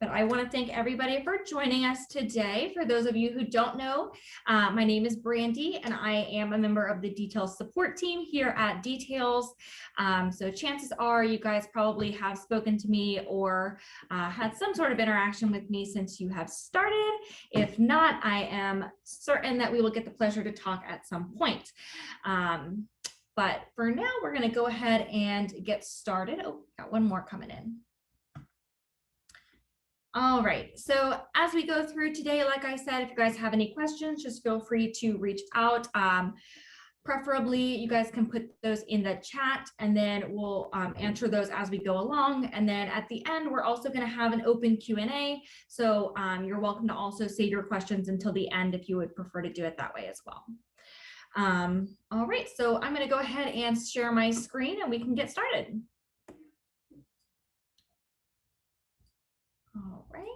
But I want to thank everybody for joining us today. For those of you who don't know, my name is Brandy, and I am a member of the Details support team here at Details. So chances are you guys probably have spoken to me or had some sort of interaction with me since you have started. If not, I am certain that we will get the pleasure to talk at some point. But for now, we're going to go ahead and get started. Oh, got one more coming in. All right, so as we go through today, like I said, if you guys have any questions, just feel free to reach out. Preferably, you guys can put those in the chat, and then we'll answer those as we go along. And then at the end, we're also going to have an open Q&A. So you're welcome to also save your questions until the end if you would prefer to do it that way as well. All right, so I'm going to go ahead and share my screen and we can get started. All right,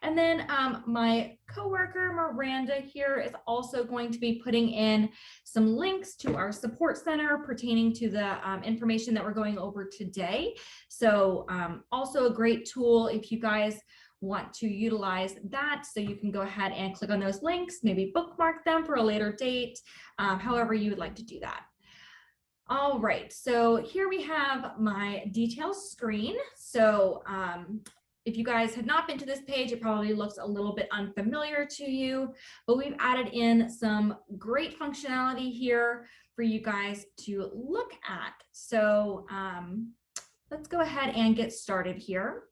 and then my coworker Miranda here is also going to be putting in some links to our support center pertaining to the information that we're going over today. So also a great tool if you guys want to utilize that, so you can go ahead and click on those links, maybe bookmark them for a later date, however you would like to do that. All right, so here we have my details screen. So if you guys have not been to this page, it probably looks a little bit unfamiliar to you, but we've added in some great functionality here for you guys to look at. So let's go ahead and get started here.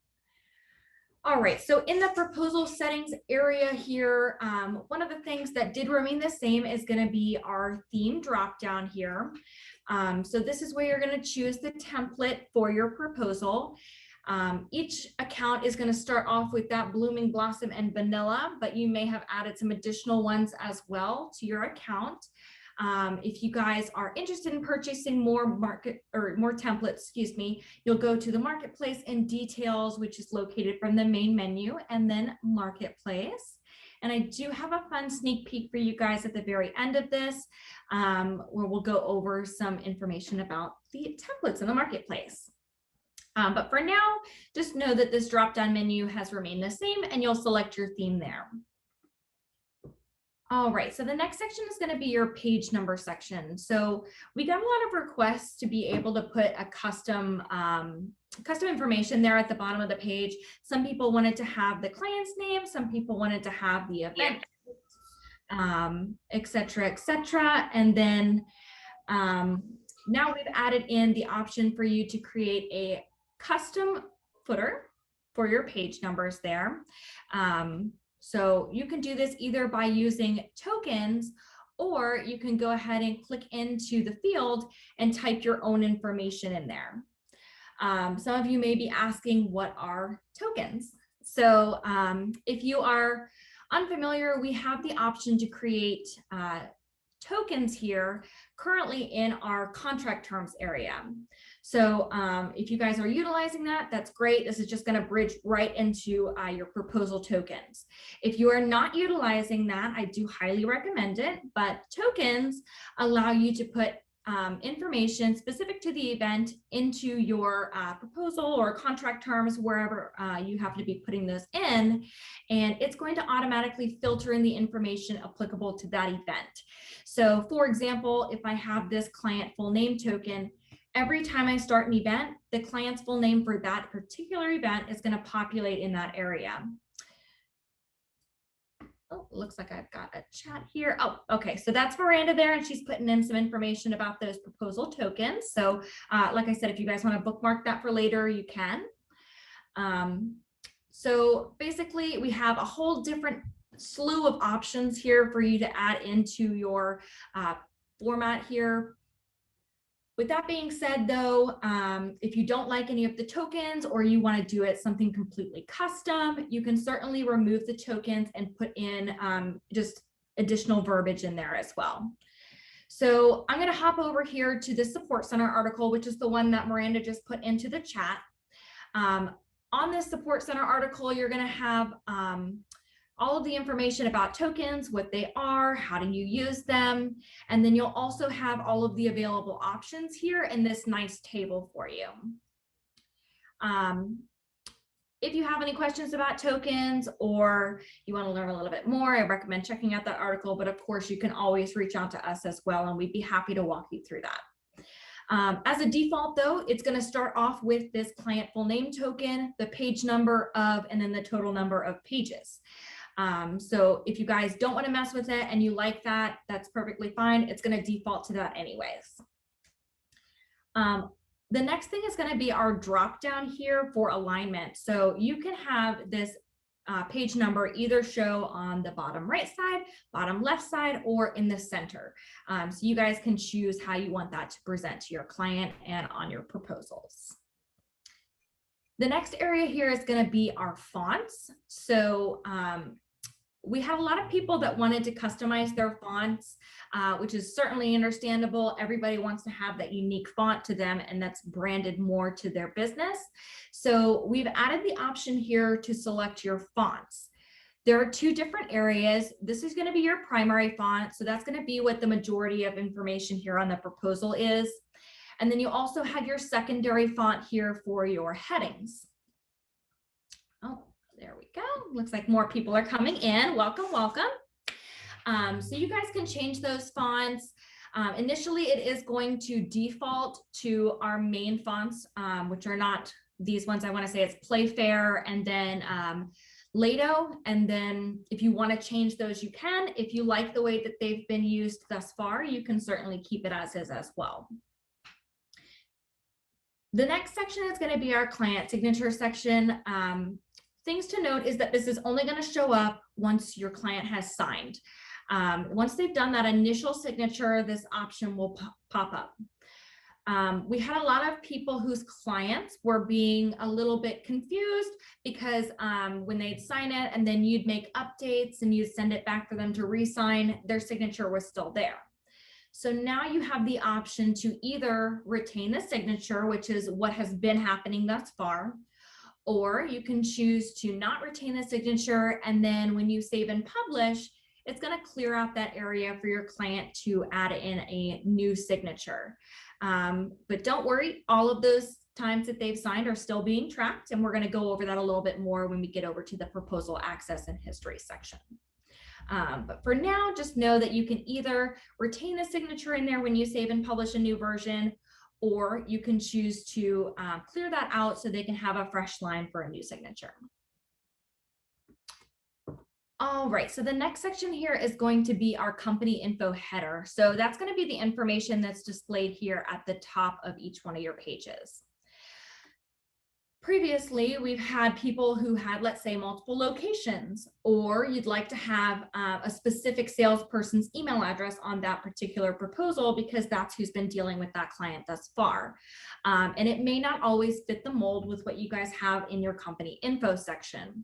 All right, so in the proposal settings area here, one of the things that did remain the same is going to be our theme drop down here. So this is where you're going to choose the template for your proposal. Each account is going to start off with that blooming blossom and vanilla, but you may have added some additional ones as well to your account. If you guys are interested in purchasing more templates, excuse me, you'll go to the marketplace in details, which is located from the main menu, and then marketplace. And I do have a fun sneak peek for you guys at the very end of this, where we'll go over some information about the templates in the marketplace. But for now, just know that this drop-down menu has remained the same and you'll select your theme there. All right, so the next section is going to be your page number section. So we got a lot of requests to be able to put a custom information there at the bottom of the page. Some people wanted to have the client's name, some people wanted to have the event, et cetera, et cetera. And then now we've added in the option for you to create a custom footer for your page numbers there. So you can do this either by using tokens, or you can go ahead and click into the field and type your own information in there. Some of you may be asking, what are tokens? So if you are unfamiliar, we have the option to create tokens here currently in our contract terms area. So if you guys are utilizing that, that's great. This is just going to bridge right into your proposal tokens. If you are not utilizing that, I do highly recommend it, but tokens allow you to put information specific to the event into your proposal or contract terms, wherever you happen to be putting those in, and it's going to automatically filter in the information applicable to that event. So for example, if I have this client full name token, every time I start an event, the client's full name for that particular event is going to populate in that area. Oh, looks like I've got a chat here. Oh, okay. So that's Miranda there, and she's putting in some information about those proposal tokens. So like I said, if you guys want to bookmark that for later, you can. So basically, we have a whole different slew of options here for you to add into your format here. With that being said, though, if you don't like any of the tokens or you want to do it something completely custom, you can certainly remove the tokens and put in just additional verbiage in there as well. So I'm going to hop over here to the Support Center article, which is the one that Miranda just put into the chat. On this Support Center article, you're going to have all of the information about tokens, what they are, how do you use them, and then you'll also have all of the available options here in this nice table for you. If you have any questions about tokens or you want to learn a little bit more, I recommend checking out that article, but of course you can always reach out to us as well, and we'd be happy to walk you through that. As a default though, it's going to start off with this client full name token, the page number of, and then the total number of pages. So if you guys don't want to mess with it and you like that, that's perfectly fine. It's going to default to that anyways. The next thing is going to be our drop down here for alignment. So you can have this page number either show on the bottom right side, bottom left side, or in the center. So you guys can choose how you want that to present to your client and on your proposals. The next area here is going to be our fonts. So we had a lot of people that wanted to customize their fonts, which is certainly understandable. Everybody wants to have that unique font to them and that's branded more to their business. So we've added the option here to select your fonts. There are two different areas. This is going to be your primary font. So that's going to be what the majority of information here on the proposal is. And then you also have your secondary font here for your headings. Oh, there we go. Looks like more people are coming in. Welcome, welcome. So you guys can change those fonts. Initially, it is going to default to our main fonts, which are not these ones. I want to say it's Playfair and then Lato. And then if you want to change those, you can. If you like the way that they've been used thus far, you can certainly keep it as is as well. The next section is going to be our client signature section. Things to note is that this is only going to show up once your client has signed. Once they've done that initial signature, this option will pop up. We had a lot of people whose clients were being a little bit confused because when they'd sign it and then you'd make updates and you'd send it back for them to re-sign, their signature was still there. So now you have the option to either retain the signature, which is what has been happening thus far, or you can choose to not retain the signature, and then when you save and publish, it's going to clear out that area for your client to add in a new signature. But don't worry, all of those times that they've signed are still being tracked, and we're going to go over that a little bit more when we get over to the proposal access and history section. But for now, just know that you can either retain the signature in there when you save and publish a new version, or you can choose to clear that out so they can have a fresh line for a new signature. All right, so the next section here is going to be our company info header. So that's going to be the information that's displayed here at the top of each one of your pages. Previously, we've had people who had, let's say, multiple locations, or you'd like to have a specific salesperson's email address on that particular proposal because that's who's been dealing with that client thus far. And it may not always fit the mold with what you guys have in your company info section.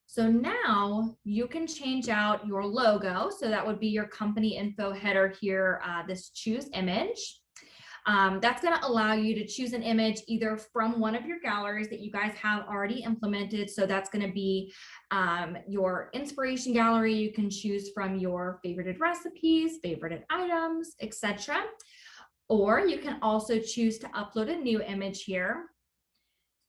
So now you can change out your logo. So that would be your company info header here, this choose image. That's going to allow you to choose an image either from one of your galleries that you guys have already implemented. So that's going to be your inspiration gallery. You can choose from your favorited recipes, favorited items, etc. Or you can also choose to upload a new image here.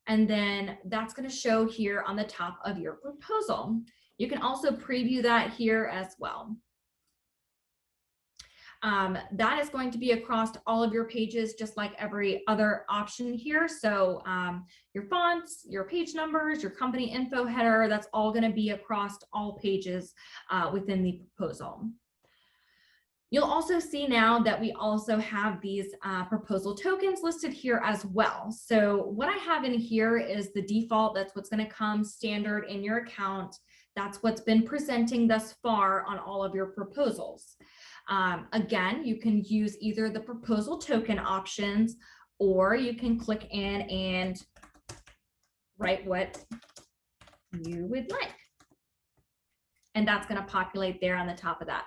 And then that's going to show here on the top of your proposal. You can also preview that here as well. That is going to be across all of your pages, just like every other option here. So your fonts, your page numbers, your company info header, that's all going to be across all pages within the proposal. You'll also see now that we also have these proposal tokens listed here as well. So what I have in here is the default. That's what's going to come standard in your account. That's what's been presenting thus far on all of your proposals. Again, you can use either the proposal token options, or you can click in and write what you would like. And that's going to populate there on the top of that.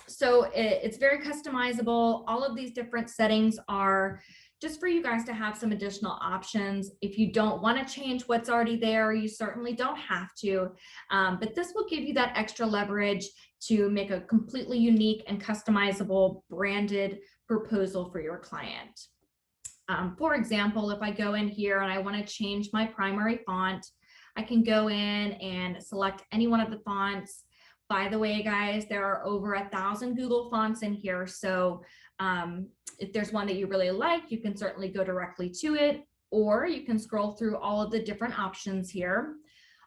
So it's very customizable. All of these different settings are just for you guys to have some additional options. If you don't want to change what's already there, you certainly don't have to, but this will give you that extra leverage to make a completely unique and customizable branded proposal for your client. For example, if I go in here and I want to change my primary font, I can go in and select any one of the fonts. By the way, guys, there are over 1,000 Google fonts in here. So if there's one that you really like, you can certainly go directly to it, or you can scroll through all of the different options here.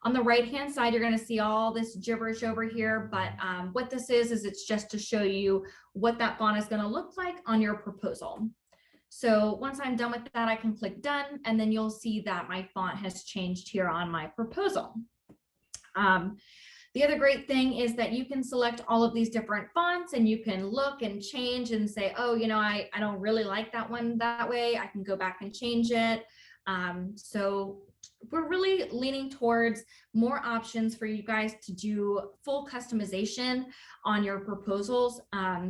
On the right-hand side, you're going to see all this gibberish over here, but what this is it's just to show you what that font is going to look like on your proposal. So once I'm done with that, I can click done, and then you'll see that my font has changed here on my proposal. The other great thing is that you can select all of these different fonts, and you can look and change and say, oh, you know, I don't really like that one that way. I can go back and change it. So we're really leaning towards more options for you guys to do full customization on your proposals,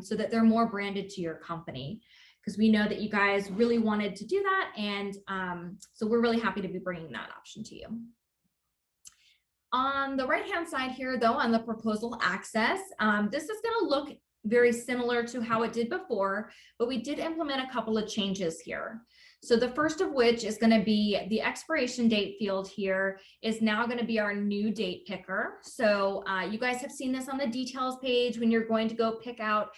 so that they're more branded to your company, because we know that you guys really wanted to do that. And so we're really happy to be bringing that option to you. On the right-hand side here, though, on the proposal access, this is going to look very similar to how it did before, but we did implement a couple of changes here. So the first of which is going to be the expiration date field here is now going to be our new date picker. So you guys have seen this on the details page when you're going to go pick out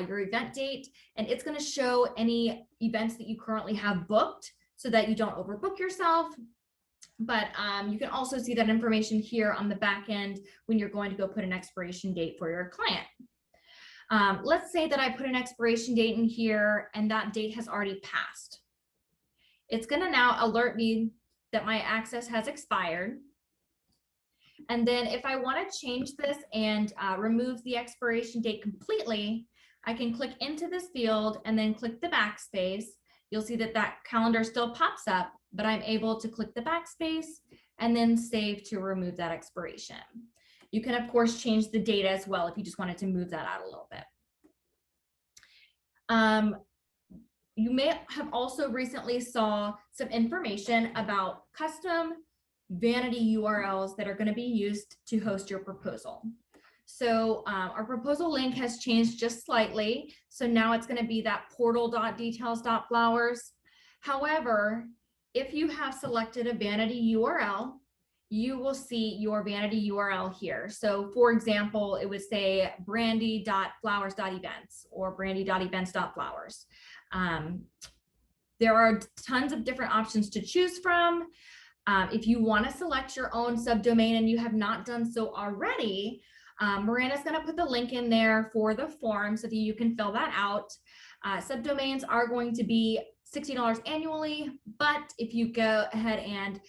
your event date, and it's going to show any events that you currently have booked so that you don't overbook yourself. But you can also see that information here on the back end when you're going to go put an expiration date for your client. Let's say that I put an expiration date in here and that date has already passed. It's going to now alert me that my access has expired. And then if I want to change this and remove the expiration date completely, I can click into this field and then click the backspace. You'll see that that calendar still pops up, but I'm able to click the backspace and then save to remove that expiration. You can, of course, change the date as well if you just wanted to move that out a little bit. You may have also recently saw some information about custom vanity URLs that are going to be used to host your proposal. So our proposal link has changed just slightly. So now it's going to be that portal.details.flowers. However, if you have selected a vanity URL, you will see your vanity URL here. So for example, it would say brandy.flowers.events or brandy.events.flowers. There are tons of different options to choose from. If you want to select your own subdomain and you have not done so already, Miranda's going to put the link in there for the form so that you can fill that out. Subdomains are going to be $60 annually, but if you go ahead and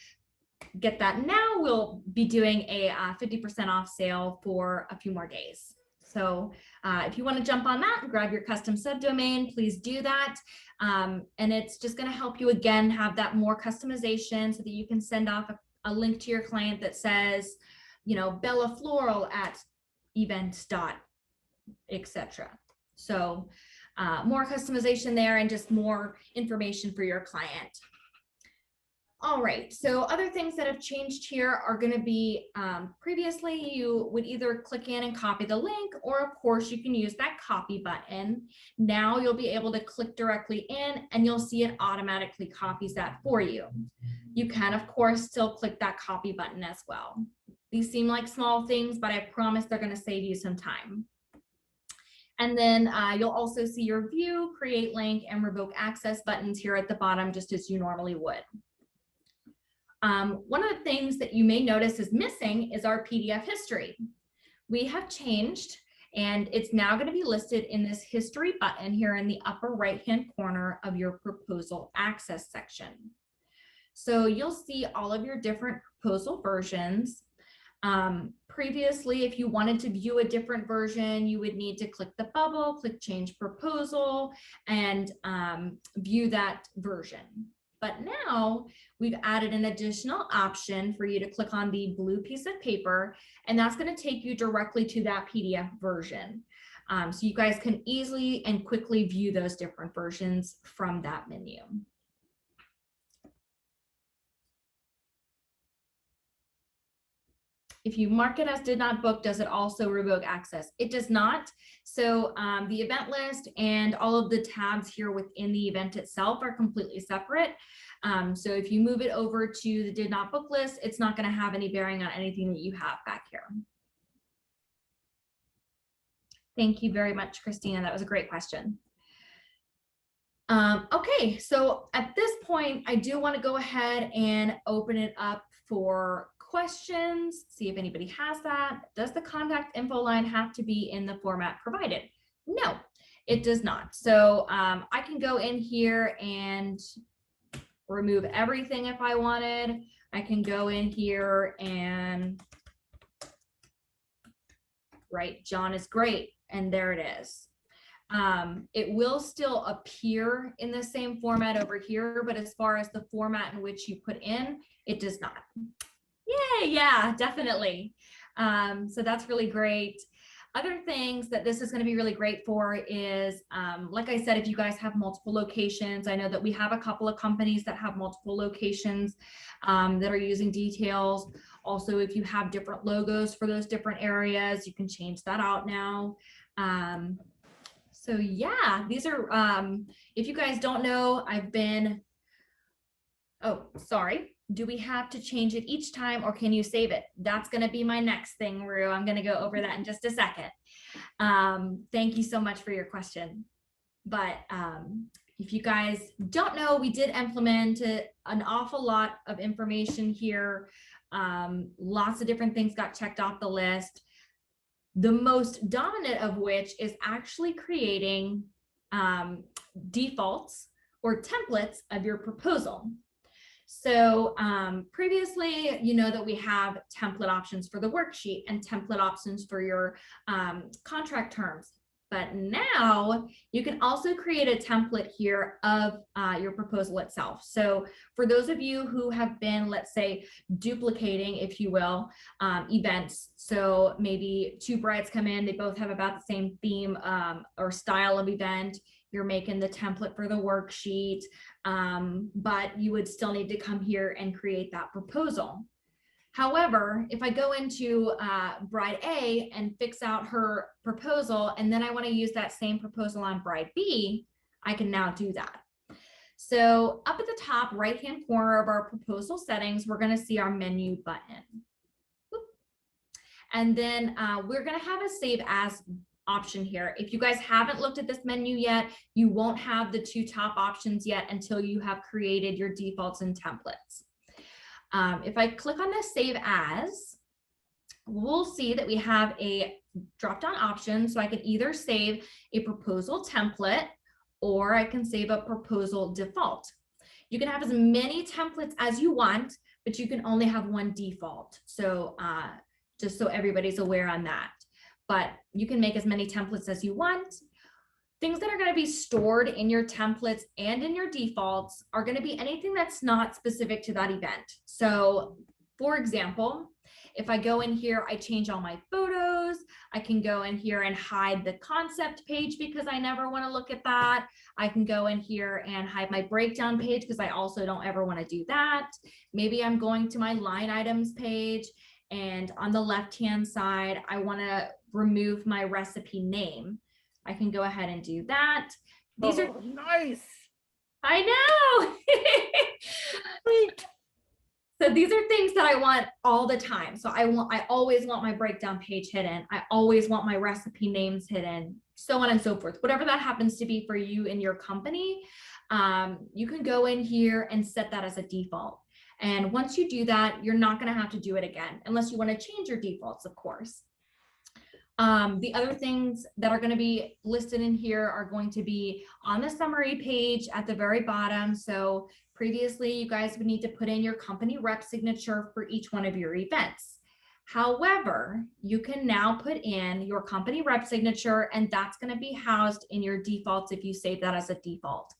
get that now, we'll be doing a 50% off sale for a few more days. So if you want to jump on that and grab your custom subdomain, please do that. And it's just going to help you, again, have that more customization so that you can send off a link to your client that says, you know, Bella Floral at events dot, etc. So more customization there and just more information for your client. All right, so other things that have changed here are going to be previously you would either click in and copy the link, or of course you can use that copy button. Now you'll be able to click directly in and you'll see it automatically copies that for you. You can of course still click that copy button as well. These seem like small things, but I promise they're going to save you some time. And then you'll also see your view, create link, and revoke access buttons here at the bottom, just as you normally would. One of the things that you may notice is missing is our PDF history. We have changed, and it's now going to be listed in this history button here in the upper right-hand corner of your proposal access section. So you'll see all of your different proposal versions. Previously, if you wanted to view a different version, you would need to click the bubble, click change proposal, and view that version. But now we've added an additional option for you to click on the blue piece of paper, and that's going to take you directly to that PDF version. So you guys can easily and quickly view those different versions from that menu. if you mark it as did not book, does it also revoke access? It does not. So the event list and all of the tabs here within the event itself are completely separate. So if you move it over to the did not book list, it's not going to have any bearing on anything that you have back here. Thank you very much, Christina. That was a great question. Okay, so at this point, I do want to go ahead and open it up for questions, see if anybody has that. Does the contact info line have to be in the format provided? No, it does not. So I can go in here and remove everything if I wanted. I can go in here and write John is great, and there it is. It will still appear in the same format over here, but as far as the format in which you put in, it does not. Yay, yeah, definitely. So that's really great. Other things that this is going to be really great for is, like I said, if you guys have multiple locations, I know that we have a couple of companies that have multiple locations that are using details. Also, if you have different logos for those different areas, you can change that out now. So yeah, these are, if you guys don't know, oh, sorry. Do we have to change it each time or can you save it? That's going to be my next thing, Rue. I'm going to go over that in just a second. Thank you so much for your question. But if you guys don't know, we did implement an awful lot of information here. Lots of different things got checked off the list. The most dominant of which is actually creating defaults or templates of your proposal. So previously, you know that we have template options for the worksheet and template options for your contract terms. But now you can also create a template here of your proposal itself. So for those of you who have been, let's say, duplicating, if you will, events. So maybe two brides come in, they both have about the same theme or style of event. You're making the template for the worksheet, but you would still need to come here and create that proposal. However, if I go into bride A and fix out her proposal, and then I want to use that same proposal on bride B, I can now do that. So up at the top right-hand corner of our proposal settings, we're going to see our menu button. And then we're going to have a save as option here. If you guys haven't looked at this menu yet, you won't have the two top options yet until you have created your defaults and templates. If I click on this save as, we'll see that we have a drop-down option. So I can either save a proposal template or I can save a proposal default. You can have as many templates as you want, but you can only have one default. So just so everybody's aware on that. But you can make as many templates as you want. Things that are going to be stored in your templates and in your defaults are going to be anything that's not specific to that event. So for example, if I go in here, I change all my photos. I can go in here and hide the concept page because I never want to look at that. I can go in here and hide my breakdown page because I also don't ever want to do that. Maybe I'm going to my line items page, and on the left-hand side, I want to remove my recipe name. I can go ahead and do that. These are nice. I know. Sweet. So these are things that I want all the time. So I always want my breakdown page hidden. I always want my recipe names hidden, so on and so forth. Whatever that happens to be for you in your company, you can go in here and set that as a default. And once you do that, you're not going to have to do it again, unless you want to change your defaults, of course. The other things that are going to be listed in here are going to be on the summary page at the very bottom. So previously, you guys would need to put in your company rep signature for each one of your events. However, you can now put in your company rep signature, and that's going to be housed in your defaults if you save that as a default.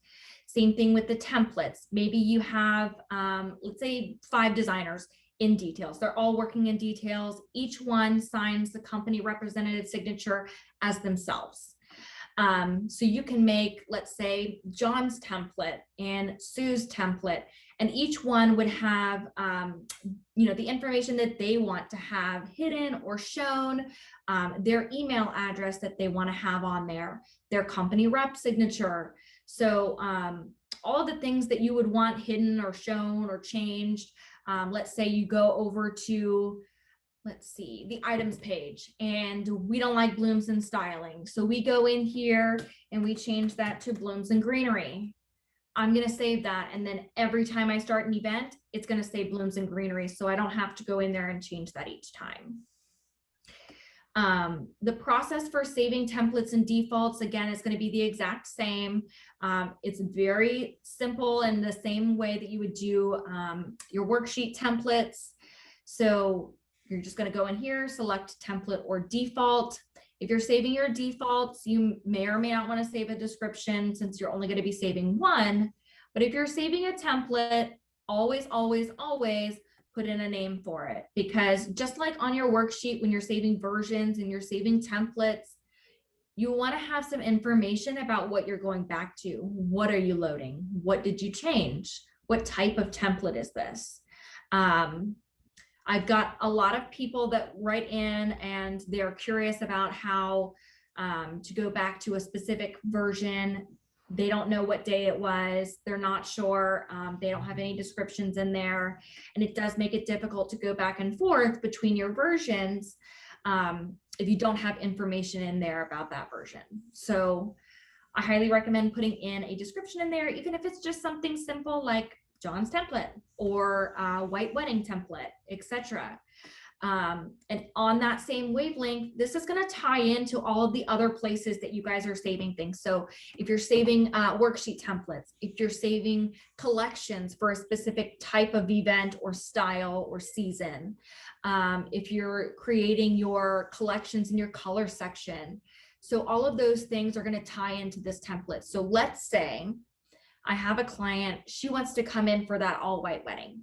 Same thing with the templates. Maybe you have, let's say, 5 designers in details. They're all working in details. Each one signs the company representative signature as themselves. So you can make, let's say, John's template and Sue's template, and each one would have, the information that they want to have hidden or shown, their email address that they want to have on there, their company rep signature. So all the things that you would want hidden or shown or changed. Let's say you go over to, let's see, the items page, and we don't like blooms and styling. So we go in here and we change that to blooms and greenery. I'm going to save that. And then every time I start an event, it's going to say blooms and greenery. So I don't have to go in there and change that each time. The process for saving templates and defaults, again, is going to be the exact same. It's very simple in the same way that you would do your worksheet templates. So you're just going to go in here, select template or default. If you're saving your defaults, you may or may not want to save a description since you're only going to be saving one. But if you're saving a template, always, always, always put in a name for it, because just like on your worksheet, when you're saving versions and you're saving templates, you want to have some information about what you're going back to. What are you loading? What did you change? What type of template is this? I've got a lot of people that write in and they're curious about how to go back to a specific version. They don't know what day it was. They're not sure. They don't have any descriptions in there. And it does make it difficult to go back and forth between your versions if you don't have information in there about that version. So I highly recommend putting in a description in there, even if it's just something simple like John's template or white wedding template, etc. And on that same wavelength, this is going to tie into all of the other places that you guys are saving things. So if you're saving worksheet templates, if you're saving collections for a specific type of event or style or season, if you're creating your collections in your color section. So all of those things are going to tie into this template. So let's say I have a client, she wants to come in for that all white wedding.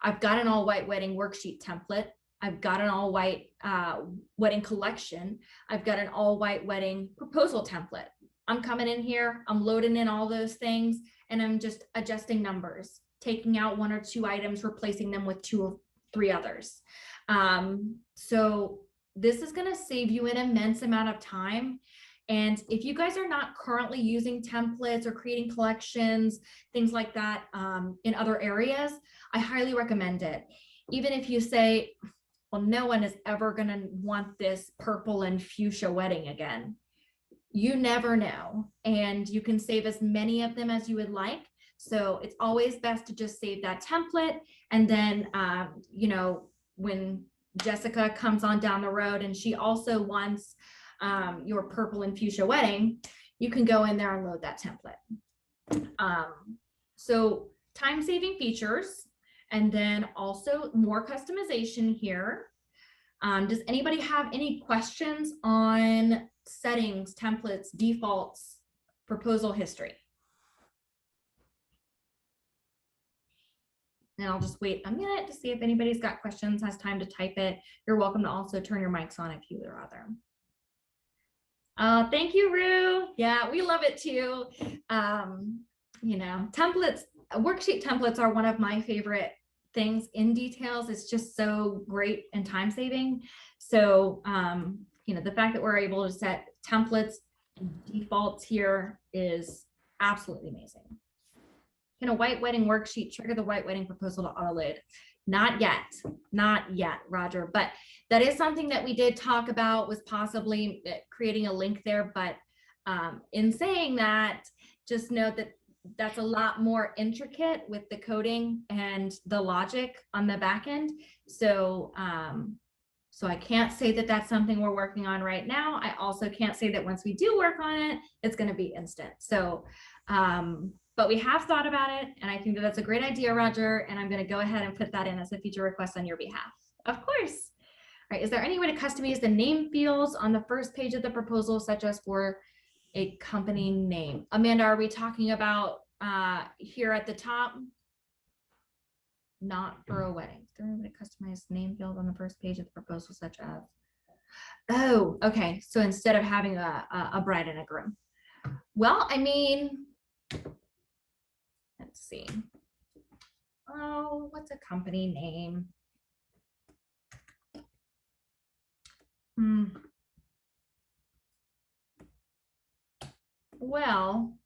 I've got an all white wedding worksheet template. I've got an all white wedding collection. I've got an all white wedding proposal template. I'm coming in here, I'm loading in all those things, and I'm just adjusting numbers, taking out 1 or 2 items, replacing them with 2 or 3 others. So this is going to save you an immense amount of time. And if you guys are not currently using templates or creating collections, things like that in other areas, I highly recommend it. Even if you say, well, no one is ever going to want this purple and fuchsia wedding again. You never know. And you can save as many of them as you would like. So it's always best to just save that template. And then, when Jessica comes on down the road and she also wants your purple and fuchsia wedding, you can go in there and load that template. So time-saving features, and then also more customization here. Does anybody have any questions on settings, templates, defaults, proposal history? And I'll just wait a minute to see if anybody's got questions, has time to type it. You're welcome to also turn your mics on if you would rather. Thank you, Rue. Yeah, we love it too. Templates, worksheet templates are one of my favorite things in details. It's just so great and time saving. So, the fact that we're able to set templates and defaults here is absolutely amazing. Can a white wedding worksheet trigger the white wedding proposal to auto load? Not yet, Roger, but that is something that we did talk about, was possibly creating a link there. But in saying that, just note that that's a lot more intricate with the coding and the logic on the back end. So, so I can't say that that's something we're working on right now. I also can't say that once we do work on it, it's going to be instant. So, but we have thought about it, and I think that that's a great idea, Roger, and I'm going to go ahead and put that in as a feature request on your behalf. Of course. All right, is there any way to customize the name fields on the first page of the proposal, such as for a company name? Amanda, are we talking about here at the top? Not for a wedding. Is there any way to customize name field on the first page of the proposal, such as? Oh, okay. So instead of having a bride and a groom. Well, I mean, let's see. Oh, what's a company name? Well,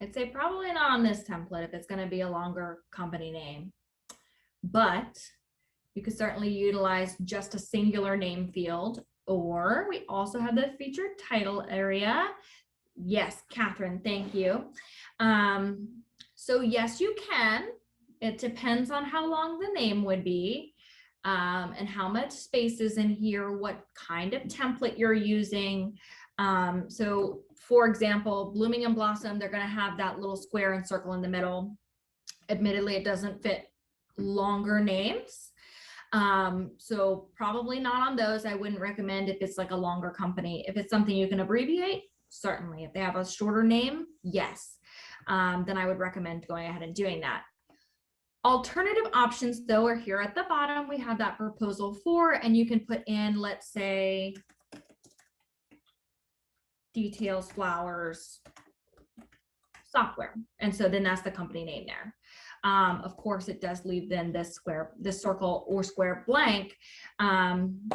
I'd say probably not on this template if it's going to be a longer company name, but you could certainly utilize just a singular name field, or we also have the featured title area. Yes, Catherine, thank you. So yes, you can. It depends on how long the name would be, and how much space is in here, what kind of template you're using. So for example, Blooming and Blossom, they're going to have that little square and circle in the middle. Admittedly, it doesn't fit longer names. So probably not on those. I wouldn't recommend if it's like a longer company. If it's something you can abbreviate, certainly. If they have a shorter name, yes. Then I would recommend going ahead and doing that. Alternative options though are here at the bottom. We have that proposal for, and you can put in, let's say, details, flowers, software. And so then that's the company name there. Of course, it does leave then this square, this circle or square blank.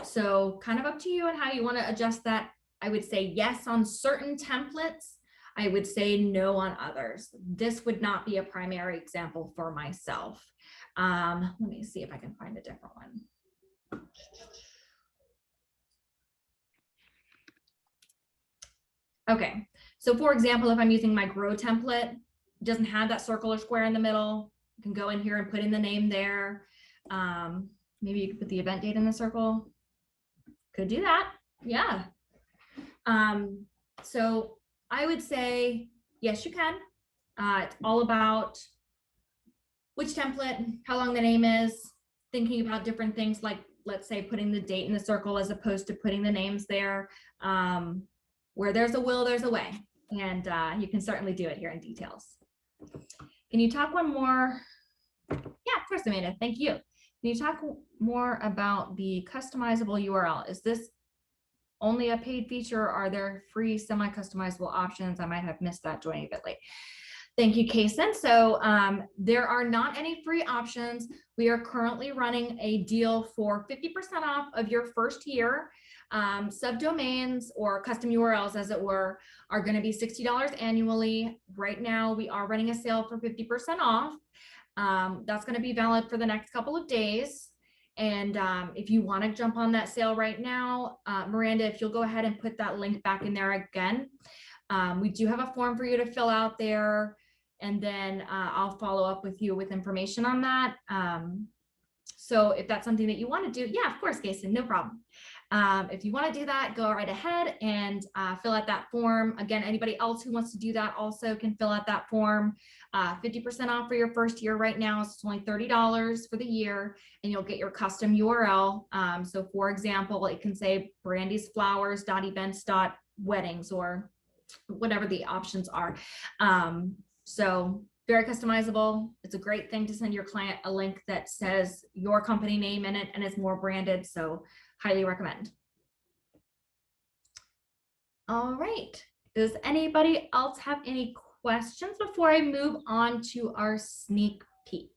So kind of up to you and how you want to adjust that. I would say yes on certain templates. I would say no on others. This would not be a primary example for myself. Let me see if I can find a different one. Okay, so for example, if I'm using my grow template, it doesn't have that circle or square in the middle. You can go in here and put in the name there. Maybe you could put the event date in the circle. Could do that. Yeah. So I would say, yes, you can. It's all about which template, how long the name is, thinking about different things like, let's say, putting the date in the circle as opposed to putting the names there. Where there's a will, there's a way. And you can certainly do it here in details. Can you talk one more? Yeah, of course, Amanda. Thank you. Can you talk more about the customizable URL? Is this only a paid feature? Or are there free semi-customizable options? I might have missed that joining a bit late. Thank you, Kason. So there are not any free options. We are currently running a deal for 50% off of your first year. Subdomains or custom URLs, as it were, are going to be $60 annually. Right now, we are running a sale for 50% off. That's going to be valid for the next couple of days. And if you want to jump on that sale right now, Miranda, if you'll go ahead and put that link back in there again. We do have a form for you to fill out there, and then I'll follow up with you with information on that. So if that's something that you want to do, yeah, of course, Jason, no problem. If you want to do that, go right ahead and fill out that form. Again, anybody else who wants to do that also can fill out that form. 50% off for your first year right now. So it's only $30 for the year, and you'll get your custom URL. So for example, it can say brandysflowers.events.weddings or whatever the options are. So very customizable. It's a great thing to send your client a link that says your company name in it and is more branded. So highly recommend. All right. Does anybody else have any questions before I move on to our sneak peek?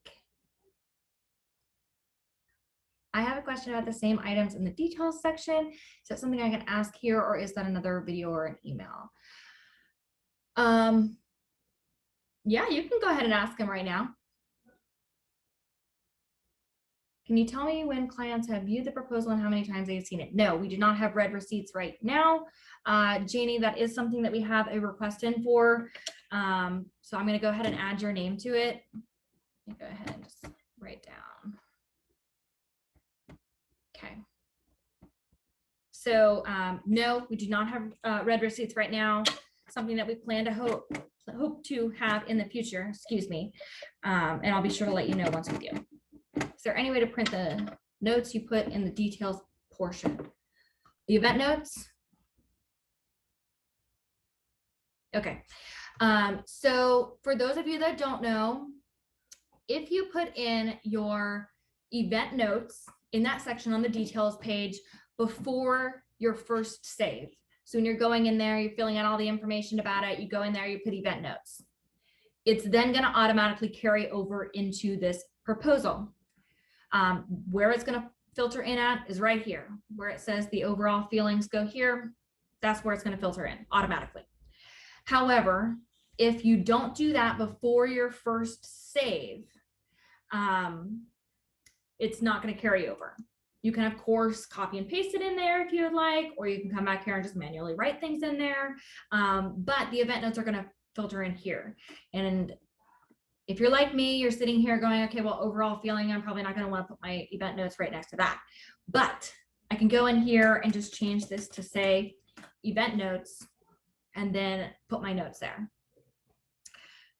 I have a question about the same items in the details section. Is that something I can ask here, or is that another video or an email? Yeah, you can go ahead and ask him right now. Can you tell me when clients have viewed the proposal and how many times they've seen it? No, we do not have read receipts right now. Janie, that is something that we have a request in for. So I'm going to go ahead and add your name to it. Let me go ahead and just write down. Okay. So no, we do not have read receipts right now. Something that we plan to hope to have in the future, excuse me. And I'll be sure to let you know once we do. Is there any way to print the notes you put in the details portion? The event notes? Okay. So for those of you that don't know, if you put in your event notes in that section on the details page before your first save, So when you're going in there, you're filling out all the information about it, you go in there, you put event notes. It's then going to automatically carry over into this proposal. Where it's going to filter in at is right here, where it says the overall feelings go here. That's where it's going to filter in automatically. However, if you don't do that before your first save, it's not going to carry over. You can, of course, copy and paste it in there if you would like, or you can come back here and just manually write things in there. But the event notes are going to filter in here. And if you're like me, you're sitting here going, okay, well, overall feeling, I'm probably not going to want to put my event notes right next to that. But I can go in here and just change this to say event notes and then put my notes there.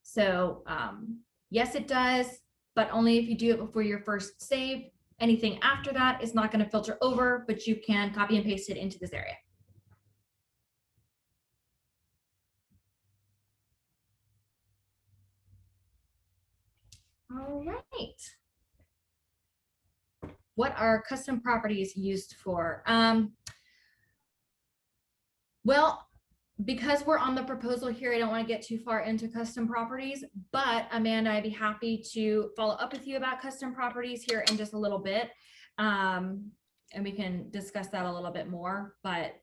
So yes, it does, but only if you do it before your first save. Anything after that is not going to filter over, but you can copy and paste it into this area. All right. What are custom properties used for? Well, because we're on the proposal here, I don't want to get too far into custom properties, but Amanda, I'd be happy to follow up with you about custom properties here in just a little bit. And we can discuss that a little bit more, but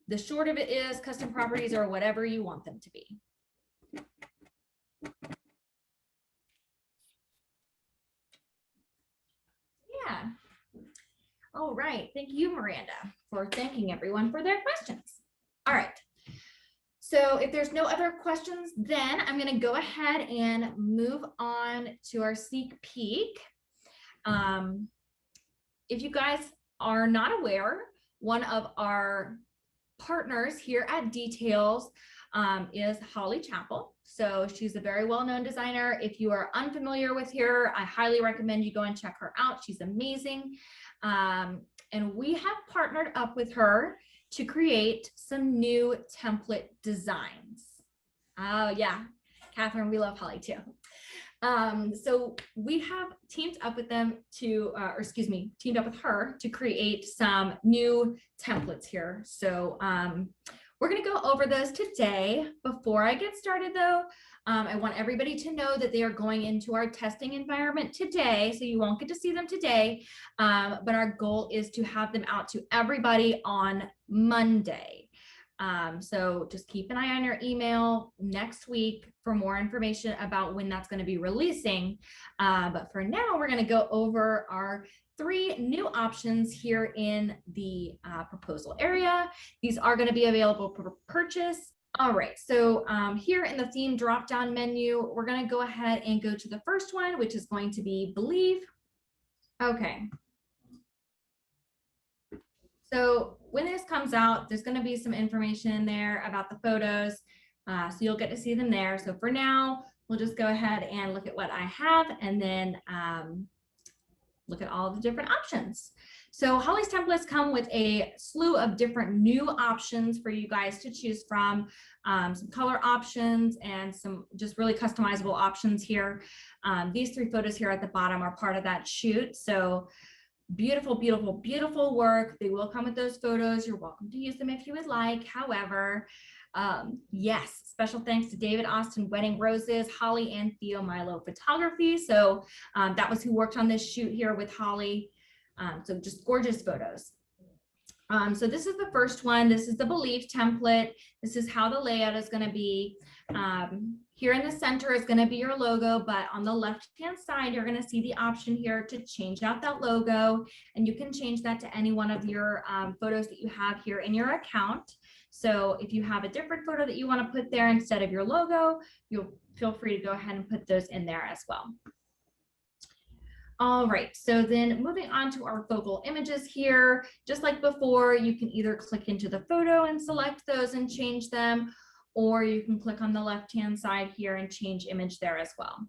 the short of it is custom properties are whatever you want them to be. Yeah. All right. Thank you, Miranda, for thanking everyone for their questions. All right. So if there's no other questions, then I'm going to go ahead and move on to our sneak peek. If you guys are not aware, one of our partners here at Details is Holly Chappell. So she's a very well-known designer. If you are unfamiliar with her, I highly recommend you go and check her out. She's amazing. And we have partnered up with her to create some new template designs. Oh yeah, Catherine, we love Holly too. So we have teamed up with them to, teamed up with her to create some new templates here. So we're going to go over those today. Before I get started though, I want everybody to know that they are going into our testing environment today. So you won't get to see them today, but our goal is to have them out to everybody on Monday. So just keep an eye on your email next week for more information about when that's going to be releasing. But for now, we're going to go over our 3 new options here in the proposal area. These are going to be available for purchase. All right, so here in the theme drop-down menu, we're going to go ahead and go to the first one, which is going to be Believe. Okay. So when this comes out, there's going to be some information in there about the photos. So you'll get to see them there. So for now, we'll just go ahead and look at what I have and then look at all the different options. So Holly's templates come with a slew of different new options for you guys to choose from, some color options and some just really customizable options here. These 3 photos here at the bottom are part of that shoot. So beautiful, beautiful, beautiful work. They will come with those photos. You're welcome to use them if you would like. However, yes, special thanks to David Austin Wedding Roses, Holly and Theo Milo Photography. So that was who worked on this shoot here with Holly. So just gorgeous photos. So this is the first one. This is the Believe template. This is how the layout is going to be. Here in the center is going to be your logo, but on the left-hand side, you're going to see the option here to change out that logo, and you can change that to any one of your photos that you have here in your account. So if you have a different photo that you want to put there instead of your logo, you'll feel free to go ahead and put those in there as well. All right, so then moving on to our focal images here, just like before, you can either click into the photo and select those and change them, or you can click on the left-hand side here and change image there as well.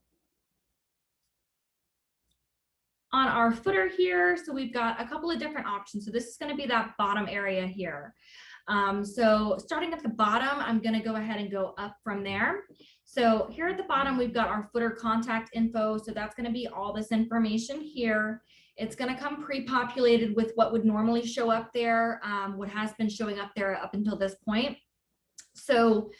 On our footer here, so we've got a couple of different options. So this is going to be that bottom area here. So starting at the bottom, I'm going to go ahead and go up from there. So here at the bottom, we've got our footer contact info. So that's going to be all this information here. It's going to come pre-populated with what would normally show up there, what has been showing up there up until this point. So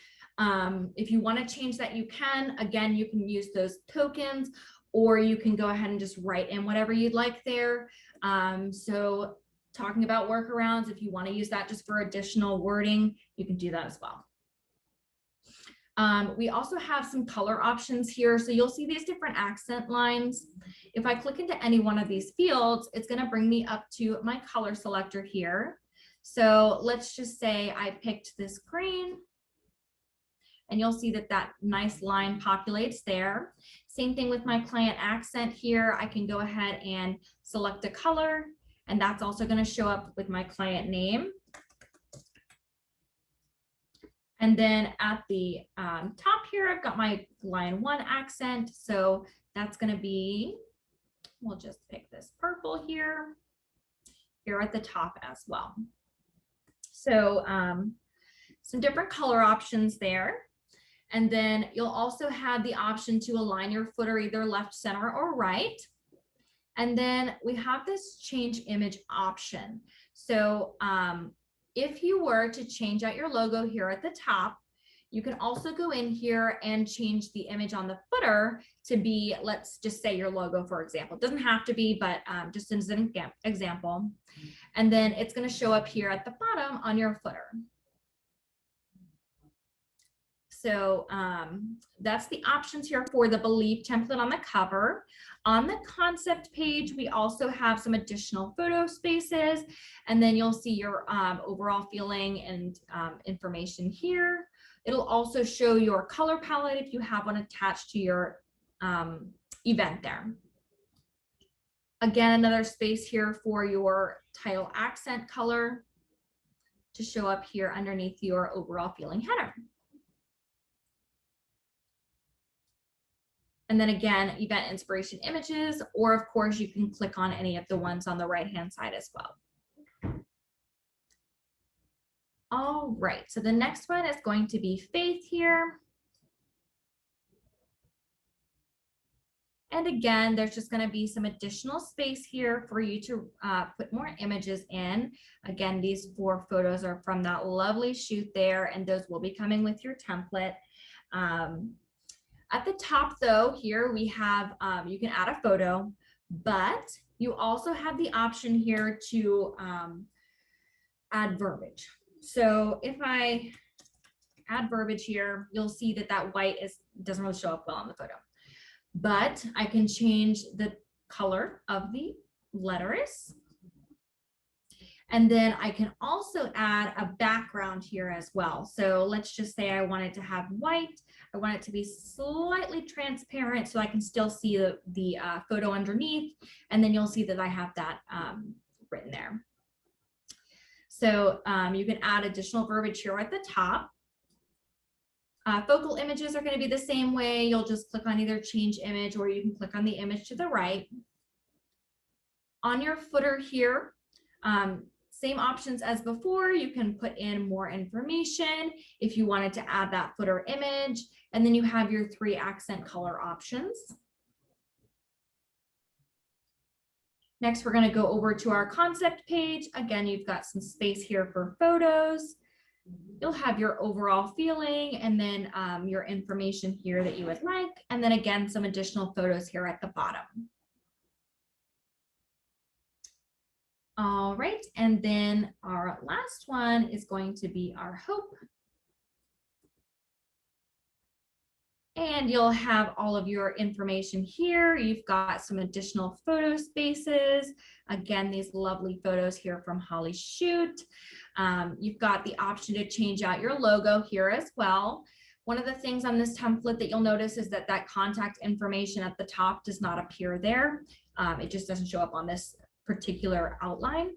if you want to change that, you can. Again, you can use those tokens, or you can go ahead and just write in whatever you'd like there. So talking about workarounds, if you want to use that just for additional wording, you can do that as well. We also have some color options here. So you'll see these different accent lines. If I click into any one of these fields, it's going to bring me up to my color selector here. So let's just say I picked this green, and you'll see that that nice line populates there. Same thing with my client accent here. I can go ahead and select a color, and that's also going to show up with my client name. And then at the top here, I've got my line 1 accent. So that's going to be, we'll just pick this purple here at the top as well. So some different color options there. And then you'll also have the option to align your footer either left, center, or right. And then we have this change image option. So if you were to change out your logo here at the top, you can also go in here and change the image on the footer to be, let's just say your logo, for example. It doesn't have to be, but just as an example. And then it's going to show up here at the bottom on your footer. So that's the options here for the Believe template on the cover. On the concept page, we also have some additional photo spaces, and then you'll see your overall feeling and information here. It'll also show your color palette if you have one attached to your event there. Again, another space here for your title accent color to show up here underneath your overall feeling header. And then again, event inspiration images, or of course you can click on any of the ones on the right-hand side as well. All right, so the next one is going to be Faith here. And again, there's just going to be some additional space here for you to put more images in. Again, these 4 photos are from that lovely shoot there, and those will be coming with your template. At the top though, here we have, you can add a photo, but you also have the option here to add verbiage. So if I add verbiage here, you'll see that that white doesn't really show up well on the photo, but I can change the color of the letters. And then I can also add a background here as well. So let's just say I want it to have white. I want it to be slightly transparent so I can still see the photo underneath. And then you'll see that I have that written there. So you can add additional verbiage here at the top. Focal images are going to be the same way. You'll just click on either change image, or you can click on the image to the right. On your footer here, same options as before. You can put in more information if you wanted to add that footer image, and then you have your 3 accent color options. Next, we're going to go over to our concept page. Again, you've got some space here for photos. You'll have your overall feeling, and then your information here that you would like, and then again, some additional photos here at the bottom. All right, and then our last one is going to be our hope. And you'll have all of your information here. You've got some additional photo spaces. Again, these lovely photos here from Holly's shoot. You've got the option to change out your logo here as well. One of the things on this template that you'll notice is that that contact information at the top does not appear there. It just doesn't show up on this particular outline.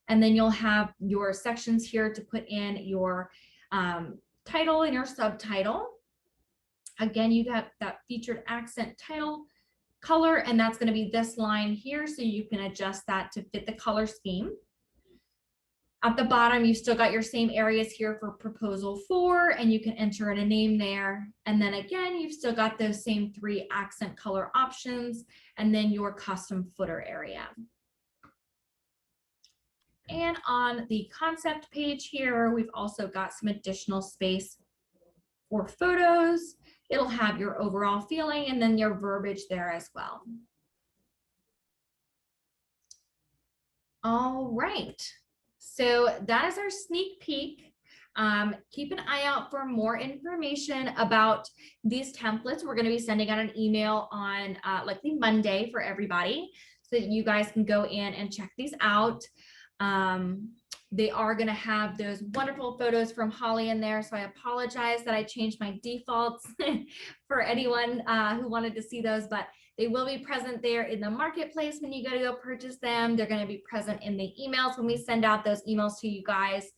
And then you'll have your sections here to put in your title and your subtitle. Again, you got that featured accent title color, and that's going to be this line here, so you can adjust that to fit the color scheme. At the bottom, you still got your same areas here for proposal 4, and you can enter in a name there. And then again, you've still got those same 3 accent color options, and then your custom footer area. And on the concept page here, we've also got some additional space for photos. It'll have your overall feeling and then your verbiage there as well. All right, so that is our sneak peek. Keep an eye out for more information about these templates. We're going to be sending out an email on likely Monday for everybody so that you guys can go in and check these out. They are going to have those wonderful photos from Holly in there. So I apologize that I changed my defaults for anyone who wanted to see those, but they will be present there in the marketplace when you go purchase them. They're going to be present in the emails when we send out those emails to you guys.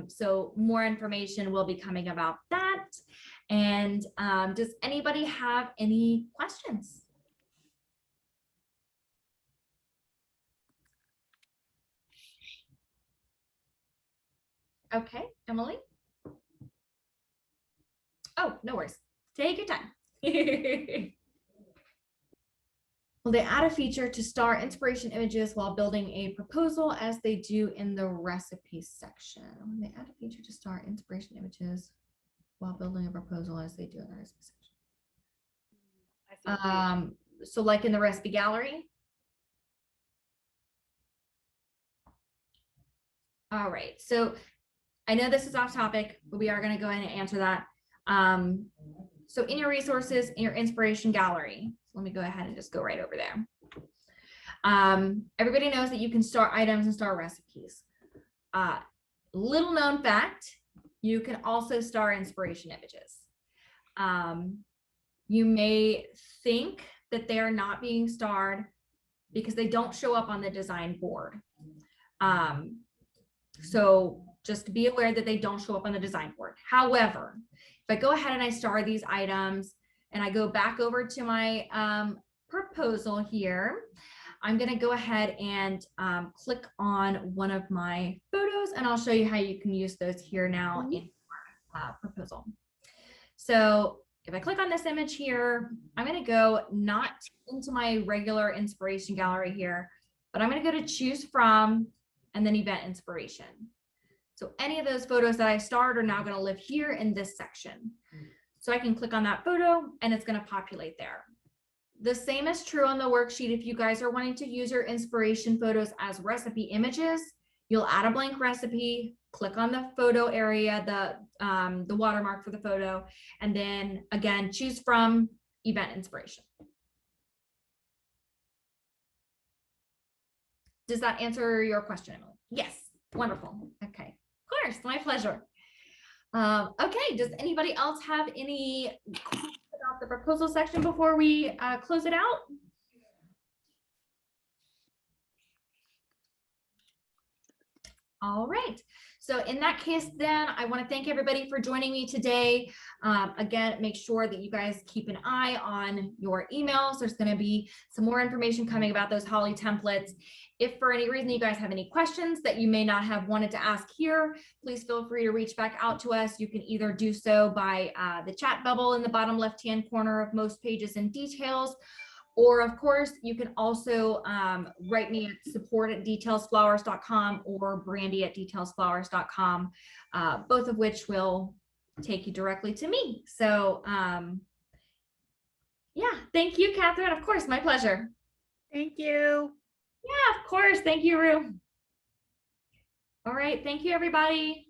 So more information will be coming about that. And does anybody have any questions? Okay, Emily. Oh, no worries. Take your time. Will they add a feature to star inspiration images while building a proposal as they do in the recipe section? When they add a feature to star inspiration images while building a proposal as they do in the recipe section. So like in the recipe gallery? All right, so I know this is off topic, but we are going to go ahead and answer that. So in your resources, in your inspiration gallery, let me go ahead and just go right over there. Everybody knows that you can star items and star recipes. Little known fact, you can also star inspiration images. You may think that they are not being starred because they don't show up on the design board. So just be aware that they don't show up on the design board. However, if I go ahead and I star these items and I go back over to my proposal here, I'm going to go ahead and click on one of my photos, and I'll show you how you can use those here now in our proposal. So if I click on this image here, I'm going to go not into my regular inspiration gallery here, but I'm going to go to choose from and then event inspiration. So any of those photos that I starred are now going to live here in this section. So I can click on that photo and it's going to populate there. The same is true on the worksheet. If you guys are wanting to use your inspiration photos as recipe images, you'll add a blank recipe, click on the photo area, the watermark for the photo, and then again, choose from event inspiration. Does that answer your question, Emily? Yes, wonderful. Okay, of course, my pleasure. Okay, does anybody else have any questions about the proposal section before we close it out? All right. So in that case, then I want to thank everybody for joining me today. Again, make sure that you guys keep an eye on your emails. There's going to be some more information coming about those Holly templates. If for any reason you guys have any questions that you may not have wanted to ask here, please feel free to reach back out to us. You can either do so by the chat bubble in the bottom left-hand corner of most pages and details, or of course, you can also write me at support@detailsflowers.com or brandy@detailsflowers.com, both of which will take you directly to me. So yeah, thank you, Catherine. Of course, my pleasure. Thank you. Yeah, of course. Thank you, Rue. All right. Thank you, everybody.